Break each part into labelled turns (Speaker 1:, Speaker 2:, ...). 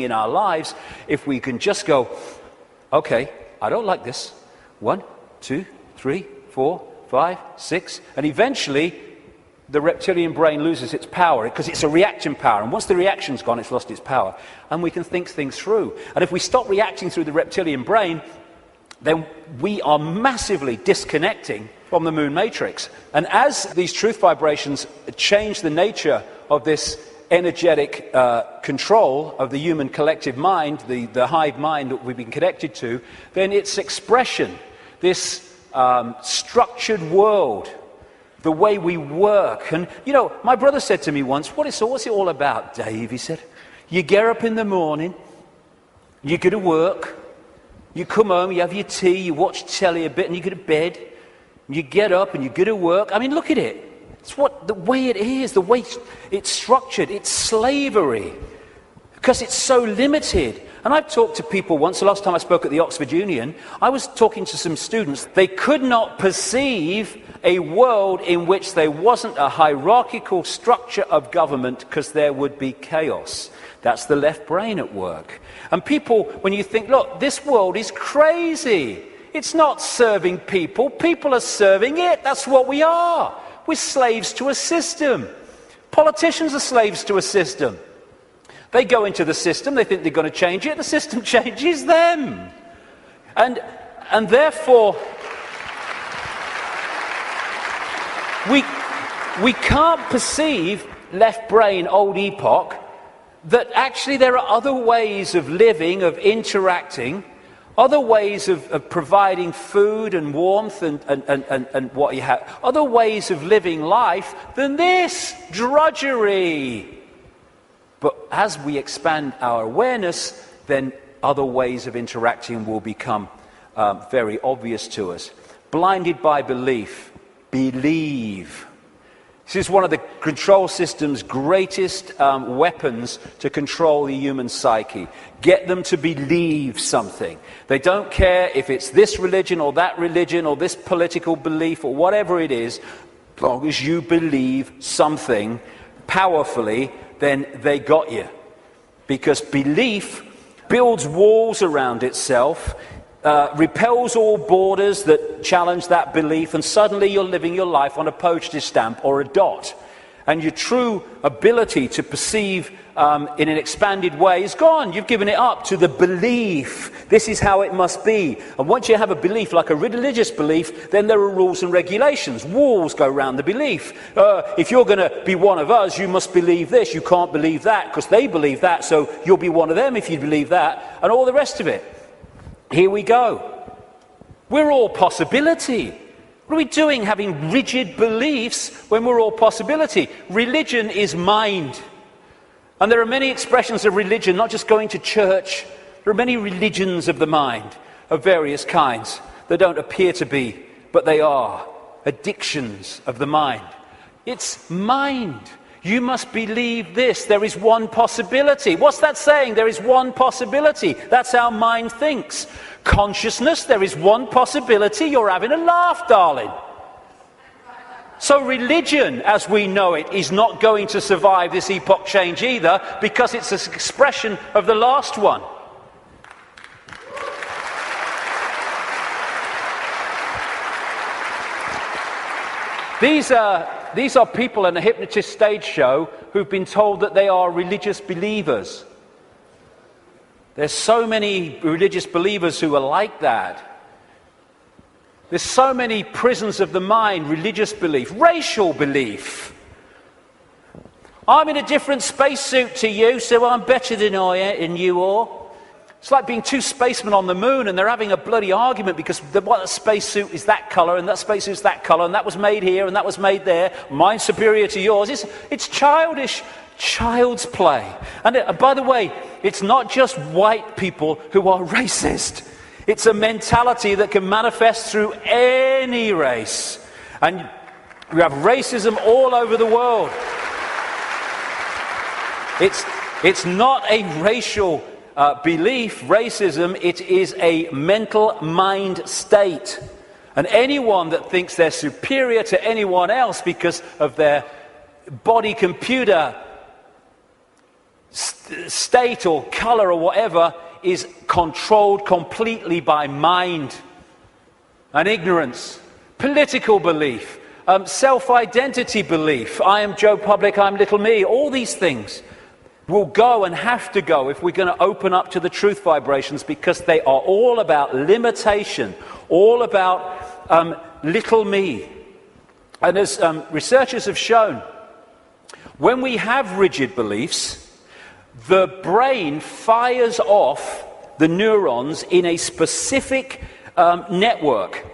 Speaker 1: in our lives if we can just go, okay, I don't like this. 1, 2, 3, 4, 5, 6, and eventually the reptilian brain loses its power because it's a reaction power, and once the reaction's gone, it's lost its power, and we can think things through. And if we stop reacting through the reptilian brain, then we are massively disconnecting from the moon matrix. And as these truth vibrations change the nature of this energetic control of the human collective mind, the hive mind that we've been connected to, then its expression, this structured world, the way we work. And, you know, my brother said to me once, what's it all about, Dave? He said, you get up in the morning, you go to work, you come home, you have your tea, you watch telly a bit, and you go to bed. You get up and you go to work. I mean, look at it. It's the way it is, the way it's structured. It's slavery because it's so limited. And I've talked to people once, the last time I spoke at the Oxford Union, I was talking to some students. They could not perceive a world in which there wasn't a hierarchical structure of government because there would be chaos. That's the left brain at work. And people, when you think, look, this world is crazy. It's not serving people. People are serving it. That's what we are. We're slaves to a system. Politicians are slaves to a system. They go into the system. They think they're going to change it. The system changes them. And therefore, we can't perceive left brain, old epoch, that actually there are other ways of living, of interacting, other ways of providing food and warmth and what you have, other ways of living life than this drudgery. But as we expand our awareness, then other ways of interacting will become very obvious to us. Blinded by belief, believe. This is one of the control system's greatest weapons to control the human psyche. Get them to believe something. They don't care if it's this religion or this political belief or whatever it is. As long as you believe something powerfully, then they got you. Because belief builds walls around itself, repels all borders that challenge that belief, and suddenly you're living your life on a postage stamp or a dot. And your true ability to perceive in an expanded way is gone. You've given it up to the belief. This is how it must be. And once you have a belief, like a religious belief, then there are rules and regulations. Walls go around the belief. If you're going to be one of us, you must believe this. You can't believe that because they believe that, so you'll be one of them if you believe that, and all the rest of it. Here we go. We're all possibility. What are we doing having rigid beliefs when we're all possibility? Religion is mind. And there are many expressions of religion, not just going to church. There are many religions of the mind of various kinds that don't appear to be, but they are. Addictions of the mind. It's mind. You must believe this. There is one possibility. What's that saying? There is one possibility. That's how mind thinks. Consciousness, there is one possibility. You're having a laugh, darling. So religion, as we know it, is not going to survive this epoch change either, because it's an expression of the last one. These are people in a hypnotist stage show who've been told that they are religious believers. There's so many religious believers who are like that. There's so many prisons of the mind, religious belief, racial belief. I'm in a different spacesuit to you, so I'm better than you all. It's like being two spacemen on the moon and they're having a bloody argument because the spacesuit is that colour and that spacesuit is that colour and that was made here and that was made there. Mine's superior to yours. It's childish, child's play. And by the way, it's not just white people who are racist. It's a mentality that can manifest through any race. And you have racism all over the world. It's not a racial belief, racism. It is a mental mind state. And anyone that thinks they're superior to anyone else because of their body computer state or color or whatever is controlled completely by mind and ignorance, political belief, self-identity belief. I am Joe Public, I'm little me. All these things will go and have to go if we're going to open up to the truth vibrations, because they are all about limitation, all about little me. And as researchers have shown, when we have rigid beliefs, the brain fires off the neurons in a specific network.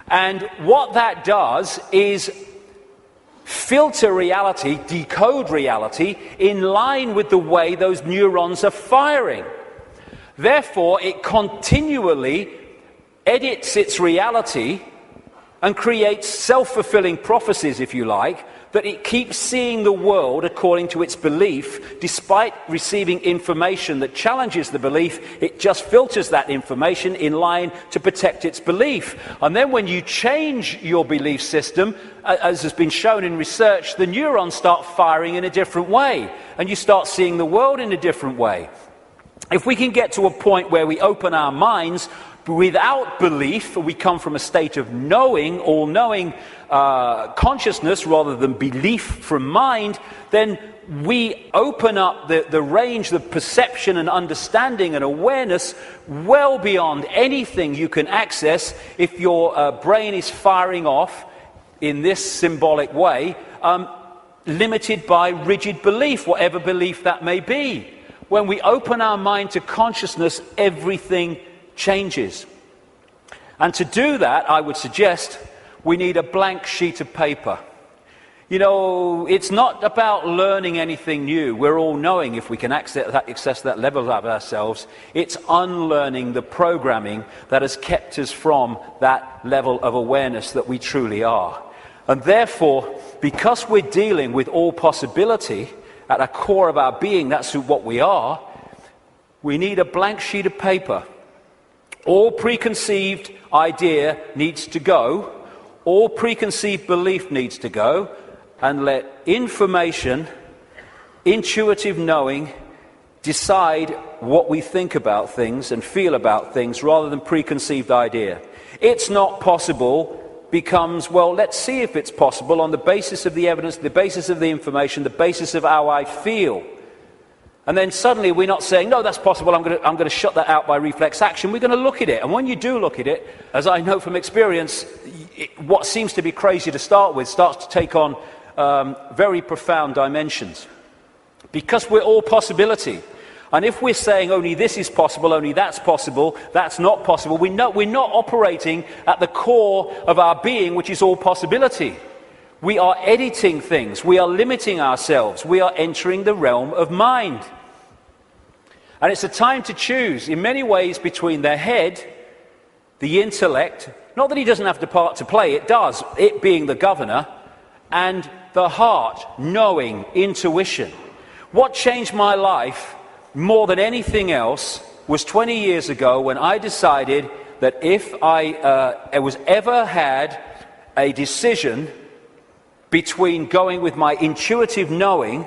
Speaker 1: And what that does is filter reality, decode reality, in line with the way those neurons are firing. Therefore, it continually edits its reality and creates self-fulfilling prophecies, if you like, that it keeps seeing the world according to its belief. Despite receiving information that challenges the belief, it just filters that information in line to protect its belief. And then when you change your belief system, as has been shown in research, the neurons start firing in a different way, and you start seeing the world in a different way. If we can get to a point where we open our minds without belief, we come from a state of knowing, all-knowing consciousness rather than belief from mind, then we open up the range of perception and understanding and awareness well beyond anything you can access if your brain is firing off in this symbolic way, limited by rigid belief, whatever belief that may be. When we open our mind to consciousness, everything changes. And to do that, I would suggest we need a blank sheet of paper. You know, it's not about learning anything new. We're all knowing if we can access that level of ourselves. It's unlearning the programming that has kept us from that level of awareness that we truly are. And therefore, because we're dealing with all possibility at the core of our being, that's what we are, we need a blank sheet of paper. All preconceived idea needs to go. All preconceived belief needs to go. And let information, intuitive knowing, decide what we think about things and feel about things rather than preconceived idea. It's not possible becomes, well, let's see if it's possible on the basis of the evidence, the basis of the information, the basis of how I feel. And then suddenly we're not saying, no, that's possible, I'm going to shut that out by reflex action. We're going to look at it. And when you do look at it, as I know from experience, what seems to be crazy to start with starts to take on very profound dimensions. Because we're all possibility. And if we're saying only this is possible, only that's not possible, we're not operating at the core of our being, which is all possibility. We are editing things. We are limiting ourselves. We are entering the realm of mind. And it's a time to choose, in many ways, between the head, the intellect, not that he doesn't have the part to play, it does, it being the governor, and the heart, knowing, intuition. What changed my life more than anything else was 20 years ago when I decided that if I was ever had a decision between going with my intuitive knowing,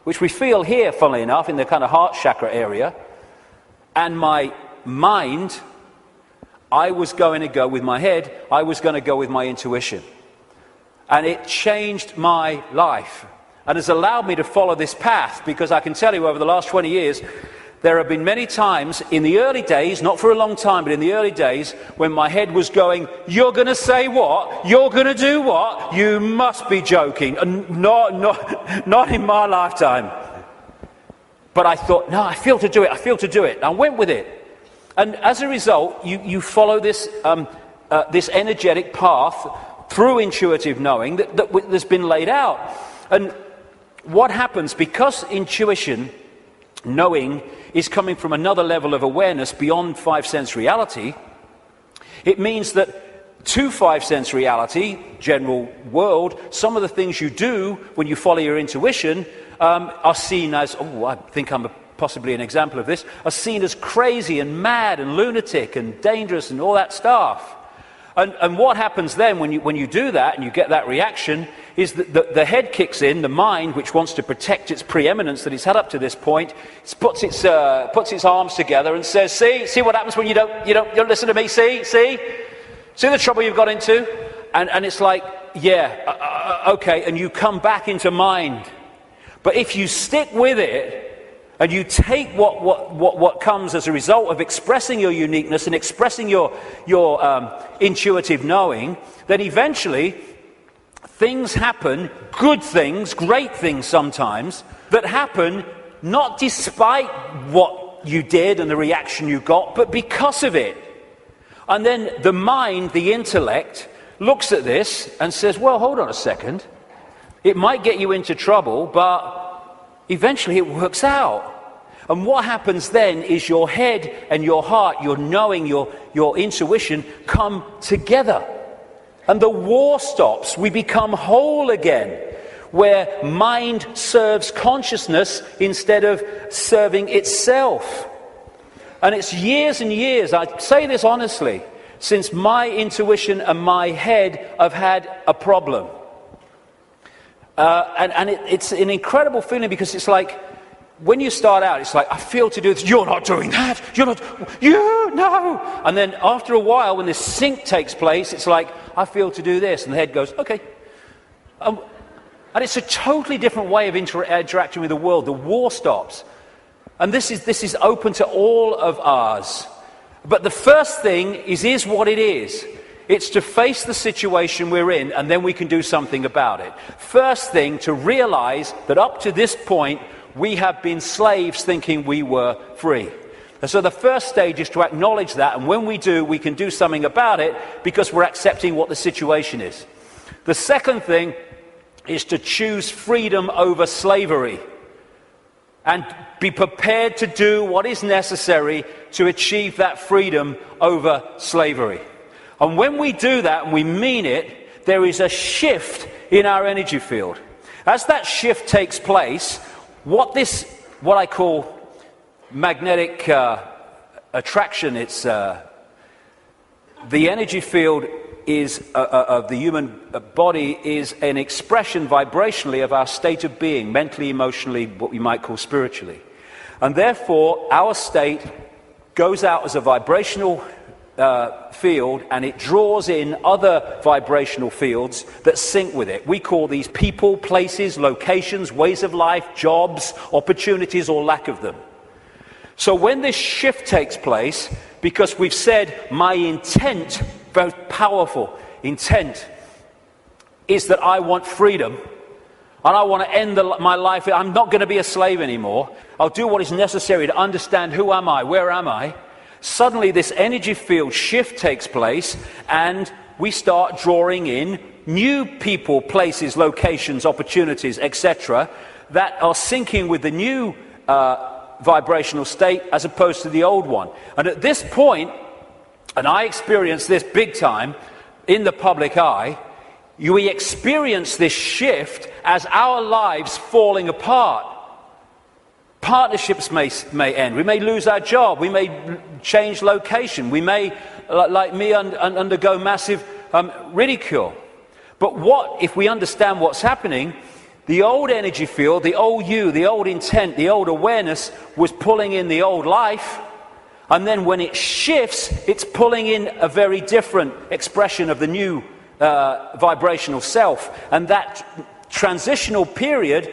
Speaker 1: which we feel here, funnily enough, in the kind of heart chakra area, and my mind, I was going to go with my head, I was going to go with my intuition. And it changed my life and has allowed me to follow this path, because I can tell you over the last 20 years, there have been many times in the early days, not for a long time, but in the early days, when my head was going, you're going to say what? You're going to do what? You must be joking. Not in my lifetime. But I thought, no, I feel to do it. I went with it. And as a result, you follow this energetic path through intuitive knowing that's been laid out. And what happens, because intuition, knowing, is coming from another level of awareness beyond five-sense reality, it means that to five-sense reality, general world, some of the things you do when you follow your intuition are seen as, I think I'm possibly an example of this, are seen as crazy and mad and lunatic and dangerous and all that stuff. And what happens then when you do that and you get that reaction is that the head kicks in, the mind, which wants to protect its preeminence that it's had up to this point, puts its arms together and says, see what happens when you don't listen to me, see the trouble you've got into? And it's like, okay, and you come back into mind. But if you stick with it, and you take what comes as a result of expressing your uniqueness and expressing your intuitive knowing, then eventually things happen, good things, great things sometimes, that happen not despite what you did and the reaction you got, but because of it. And then the mind, the intellect, looks at this and says, well, hold on a second. It might get you into trouble, but eventually it works out. And what happens then is your head and your heart, your knowing, your intuition come together. And the war stops. We become whole again, where mind serves consciousness instead of serving itself. And it's years and years, I say this honestly, since my intuition and my head have had a problem. It's an incredible feeling, because it's like, when you start out, it's like, I feel to do this. You're not doing that. No. And then after a while, when this sync takes place, it's like, I feel to do this. And the head goes, okay. And it's a totally different way of interacting with the world. The war stops. And this is open to all of ours. But the first thing is what it is. It's to face the situation we're in, and then we can do something about it. First thing, to realize that up to this point, we have been slaves thinking we were free. And so the first stage is to acknowledge that, and when we do, we can do something about it because we're accepting what the situation is. The second thing is to choose freedom over slavery and be prepared to do what is necessary to achieve that freedom over slavery. And when we do that and we mean it, there is a shift in our energy field. As that shift takes place, what I call magnetic attraction, it's the energy field is of the human body is an expression vibrationally of our state of being, mentally, emotionally, what we might call spiritually. And therefore, our state goes out as a vibrational field, and it draws in other vibrational fields that sync with it. We call these people, places, locations, ways of life, jobs, opportunities, or lack of them. So when this shift takes place, because we've said my intent, very powerful intent, is that I want freedom, and I want to end my life. I'm not going to be a slave anymore. I'll do what is necessary to understand who am I, where am I. Suddenly this energy field shift takes place, and we start drawing in new people, places, locations, opportunities, etc., that are syncing with the new vibrational state as opposed to the old one. And at this point, and I experienced this big time in the public eye, we experience this shift as our lives falling apart. Partnerships may end. We may lose our job. We may change location. We may, like me, undergo massive ridicule. But what if we understand what's happening? The old energy field, the old you, the old intent, the old awareness was pulling in the old life. And then when it shifts, it's pulling in a very different expression of the new vibrational self. And that transitional period,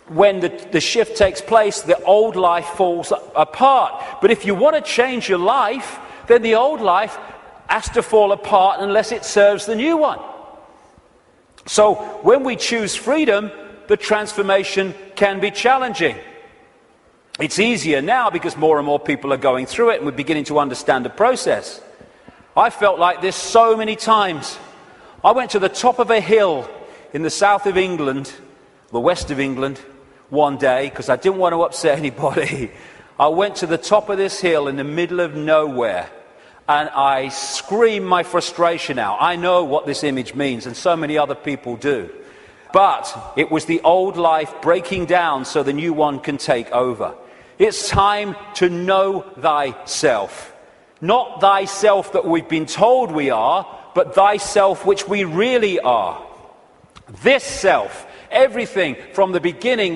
Speaker 1: when the shift takes place, the old life falls apart. But if you want to change your life, then the old life has to fall apart unless it serves the new one. So when we choose freedom, the transformation can be challenging. It's easier now because more and more people are going through it and we're beginning to understand the process. I felt like this so many times. I went to the top of a hill in the south of England, the west of England, one day because I didn't want to upset anybody. I went to the top of this hill in the middle of nowhere and I screamed my frustration out. I know what this image means, and so many other people do. But it was the old life breaking down so the new one can take over. It's time to know thyself. Not thyself that we've been told we are, but thyself which we really are. This self, everything from the beginning